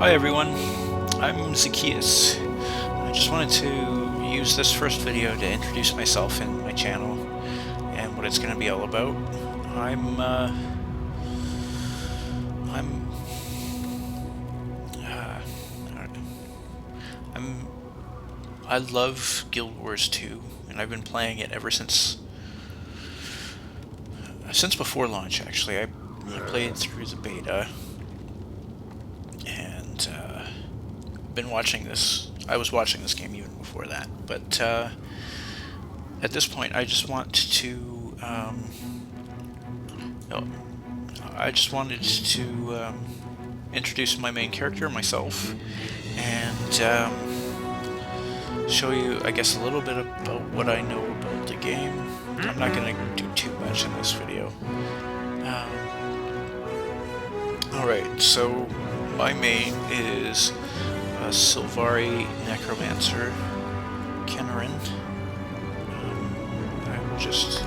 Hi everyone, I'm Zacchaeus. I just wanted to use this first video to introduce myself and my channel and what it's going to be all about. I'm uh, I'm I love Guild Wars 2, and I've been playing it ever since before launch. Actually, I played through the beta and been watching this. I was watching this game even before that, but at this point, I just want to. No, I just wanted to introduce my main character, myself, and show you, I guess, a little bit about what I know about the game. I'm not going to do too much in this video. Alright, so my main is a Sylvari Necromancer, Kenarin. I will just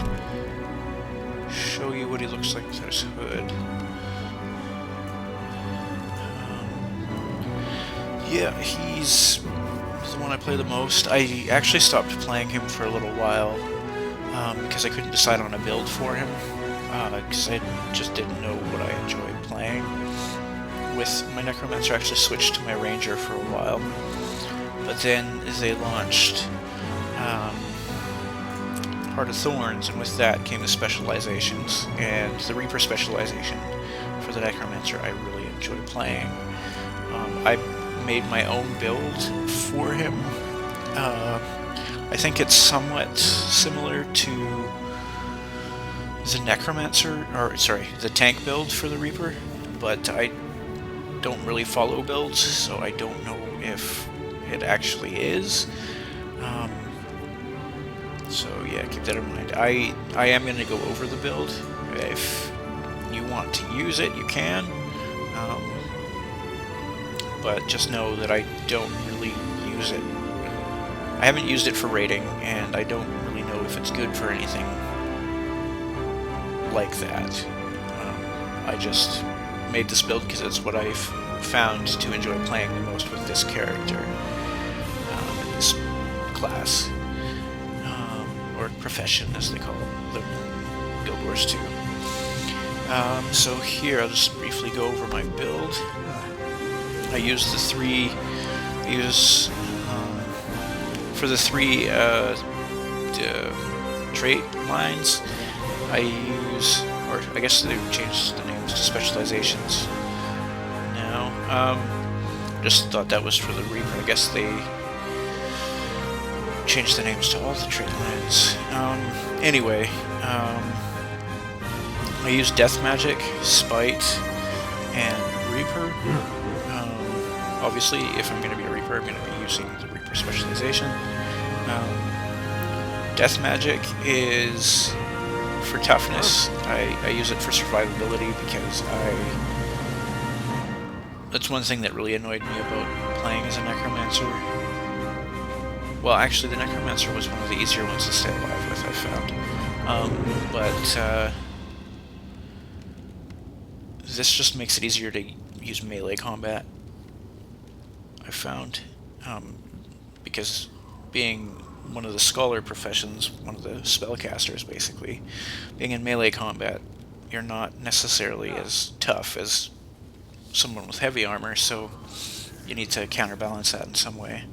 show you what he looks like with his hood. Yeah, he's the one I play the most. I actually stopped playing him for a little while because I couldn't decide on a build for him, because I just didn't know what I enjoyed playing. With my Necromancer, I actually switched to my Ranger for a while, but then they launched Heart of Thorns, and with that came the specializations, and the Reaper specialization for the Necromancer I really enjoyed playing. I made my own build for him. I think it's somewhat similar to the Necromancer, or sorry, the tank build for the Reaper, but I don't really follow builds, so I don't know if it actually is. So yeah, keep that in mind. I am going to go over the build. If you want to use it, you can. But just know that I don't really use it. I haven't used it for raiding, and I don't really know if it's good for anything like that. I just made this build because it's what I've found to enjoy playing the most with this character, in this class, or profession as they call it, the Guild Wars 2. So here I'll just briefly go over my build. I use the three, for the three trait lines, I use, or I guess they've changed the names to specializations now. Just thought that was for the Reaper. I guess they changed the names to all the trait lines. Anyway, I use Death Magic, Spite, and Reaper. Obviously, if I'm going to be a Reaper, I'm going to be using the Reaper specialization. Death Magic is for toughness. I use it for survivability because that's one thing that really annoyed me about playing as a Necromancer. Well, actually, the Necromancer was one of the easier ones to stay alive with, I found. But this just makes it easier to use melee combat, I found, because being one of the scholar professions, one of the spellcasters basically, being in melee combat, you're not necessarily as tough as someone with heavy armor, so you need to counterbalance that in some way.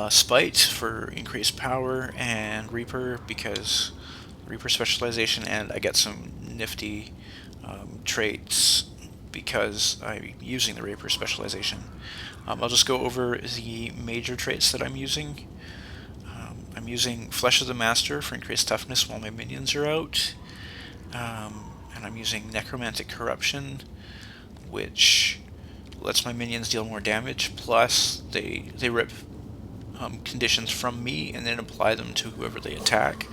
Spite for increased power, and Reaper because Reaper specialization, and I get some nifty traits because I'm using the Reaper specialization. I'll just go over the major traits that I'm using. I'm using Flesh of the Master for increased toughness while my minions are out. And I'm using Necromantic Corruption, which lets my minions deal more damage, plus they rip conditions from me and then apply them to whoever they attack.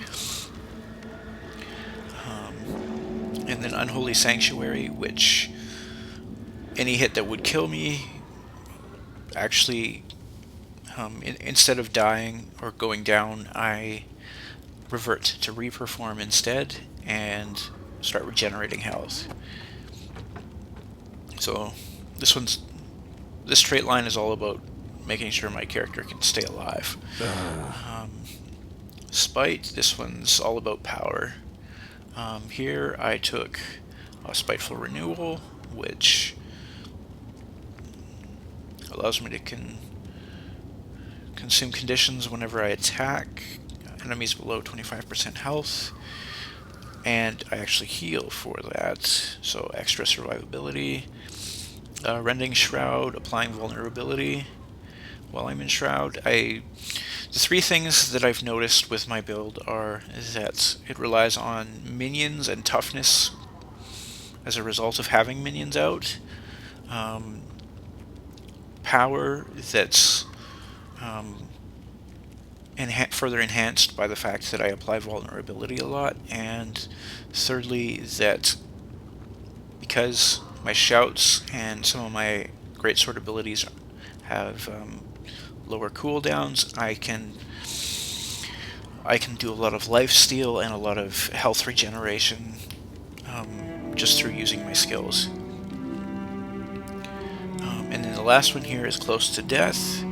And then Unholy Sanctuary, which any hit that would kill me, actually, instead of dying or going down, I revert to Reaper form instead and start regenerating health. So this trait line is all about making sure my character can stay alive. Spite, this one's all about power. Here I took a Spiteful Renewal, which allows me to consume conditions whenever I attack enemies below 25% health, and I actually heal for that, so extra survivability. Rending Shroud, applying vulnerability while I'm in Shroud. The three things that I've noticed with my build are that it relies on minions and toughness as a result of having minions out. Power that's further enhanced by the fact that I apply vulnerability a lot, and thirdly that because my shouts and some of my greatsword abilities have lower cooldowns, I can do a lot of lifesteal and a lot of health regeneration just through using my skills. And then the last one here is Close to Death.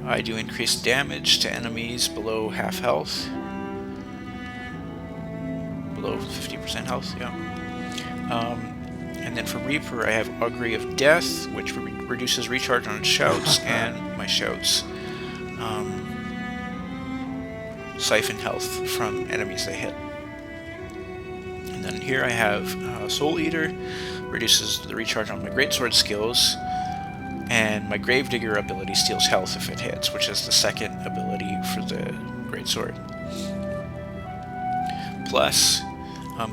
I do increased damage to enemies below half health. Below 50% health, yeah. And then for Reaper, I have Augury of Death, which reduces recharge on shouts, and my shouts siphon health from enemies they hit. And then here I have Soul Eater, reduces the recharge on my greatsword skills, and my Gravedigger ability steals health if it hits, which is the second ability for the greatsword. Plus,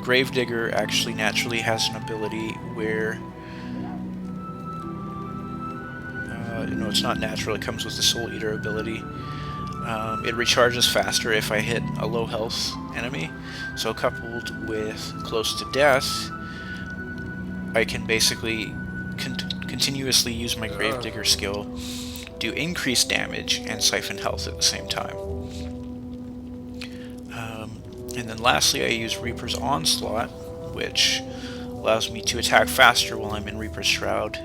Gravedigger actually naturally has an ability where no, it's not natural, it comes with the Soul Eater ability. It recharges faster if I hit a low health enemy, so coupled with Close to Death, I can basically continuously use my Gravedigger skill, do increased damage, and siphon health at the same time. And then lastly, I use Reaper's Onslaught, which allows me to attack faster while I'm in Reaper's Shroud,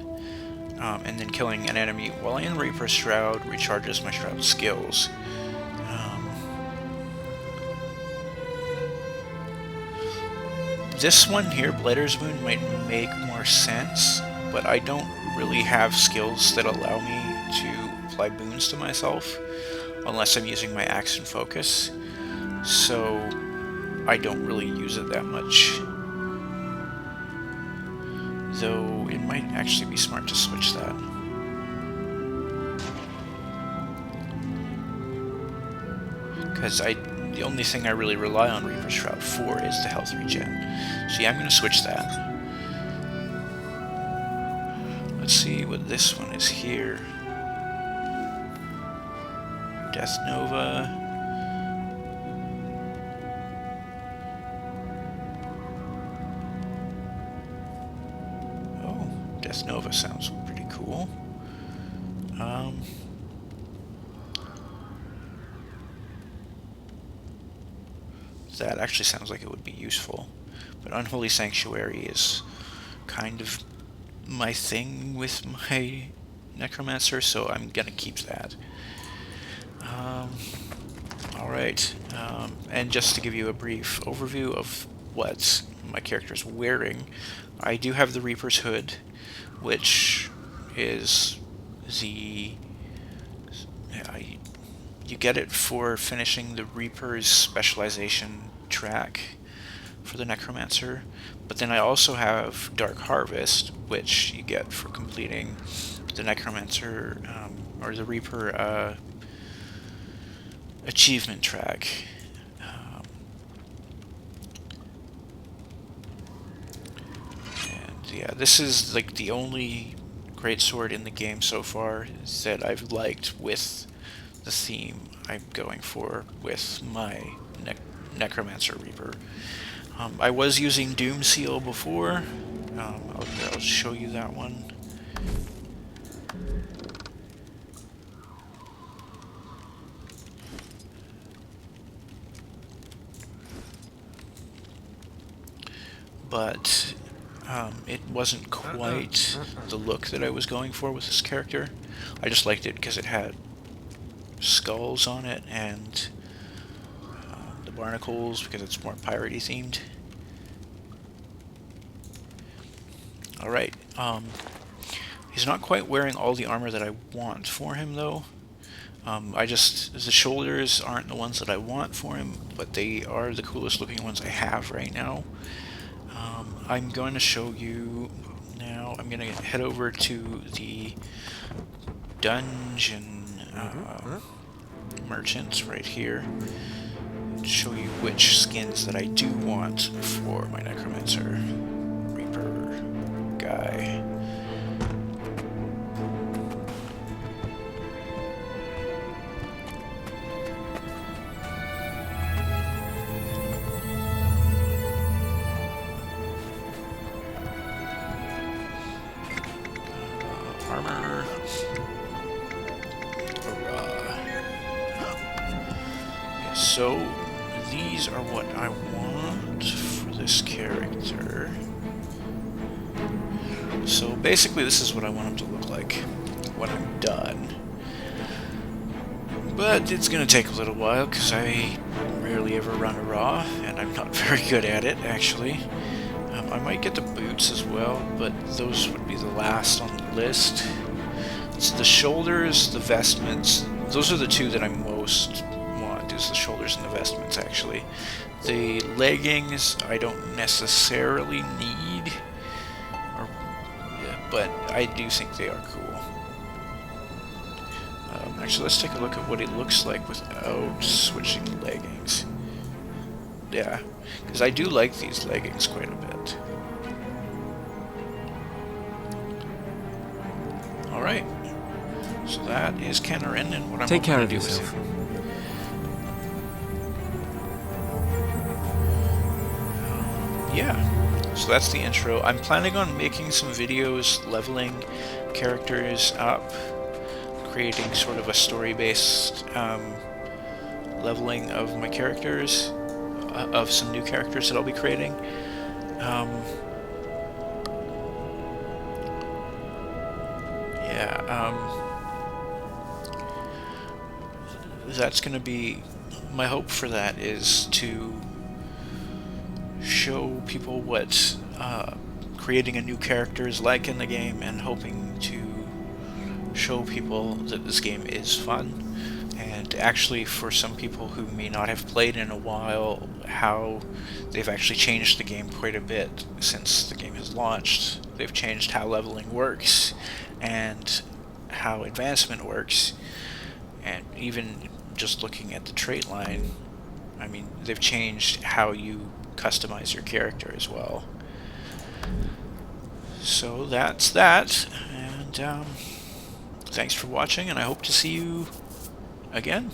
and then killing an enemy while in Reaper's Shroud recharges my Shroud skills. This one here, Blighter's Wound, might make more sense, but I don't really have skills that allow me to apply boons to myself unless I'm using my Axe and Focus, so I don't really use it that much. Though it might actually be smart to switch that. Because the only thing I really rely on Reaper's Shroud for is the health regen. So yeah, I'm going to switch that. Let's see what this one is here. Death Nova. Oh, Death Nova sounds pretty cool. That actually sounds like it would be useful. But Unholy Sanctuary is kind of my thing with my Necromancer, so I'm gonna keep that. Alright, and just to give you a brief overview of what my character's wearing, I do have the Reaper's Hood, which is the... you get it for finishing the Reaper's specialization track for the Necromancer, but then I also have Dark Harvest, which you get for completing the Necromancer, or the Reaper achievement track. And yeah, this is like the only greatsword in the game so far that I've liked with the theme I'm going for with my Necromancer Reaper. I was using Doom Seal before. I'll show you that one. But It wasn't quite the look that I was going for with this character. I just liked it because it had skulls on it and the barnacles because it's more piratey themed. Alright, he's not quite wearing all the armor that I want for him though. The shoulders aren't the ones that I want for him, but they are the coolest looking ones I have right now. I'm going to show you now. I'm going to head over to the dungeon merchants right here and show you which skins that I do want for my Necromancer Reaper guy. Armor. So these are what I want for this character. So basically this is what I want him to look like when I'm done. But it's gonna take a little while because I rarely ever run a raw and I'm not very good at it actually. I might get the boots as well, but those would be the last on the list. It's the shoulders, the vestments, those are the two that I most want, is the shoulders and the vestments actually. The leggings I don't necessarily need, but I do think they are cool. Actually, let's take a look at what it looks like without switching leggings. Yeah, because I do like these leggings quite a bit. Alright, so that is Kenarin and what I'm Take care going of to do with yourself. him. Yeah, so that's the intro. I'm planning on making some videos leveling characters up, creating sort of a story-based leveling of my characters, of some new characters that I'll be creating. That's going to be my hope for that, is to show people what creating a new character is like in the game, and hoping to show people that this game is fun, and actually for some people who may not have played in a while, how they've actually changed the game quite a bit since the game has launched. They've changed how leveling works and how advancement works, and even just looking at the trait line, I mean, they've changed how you customize your character as well. So that's that, and thanks for watching, and I hope to see you again.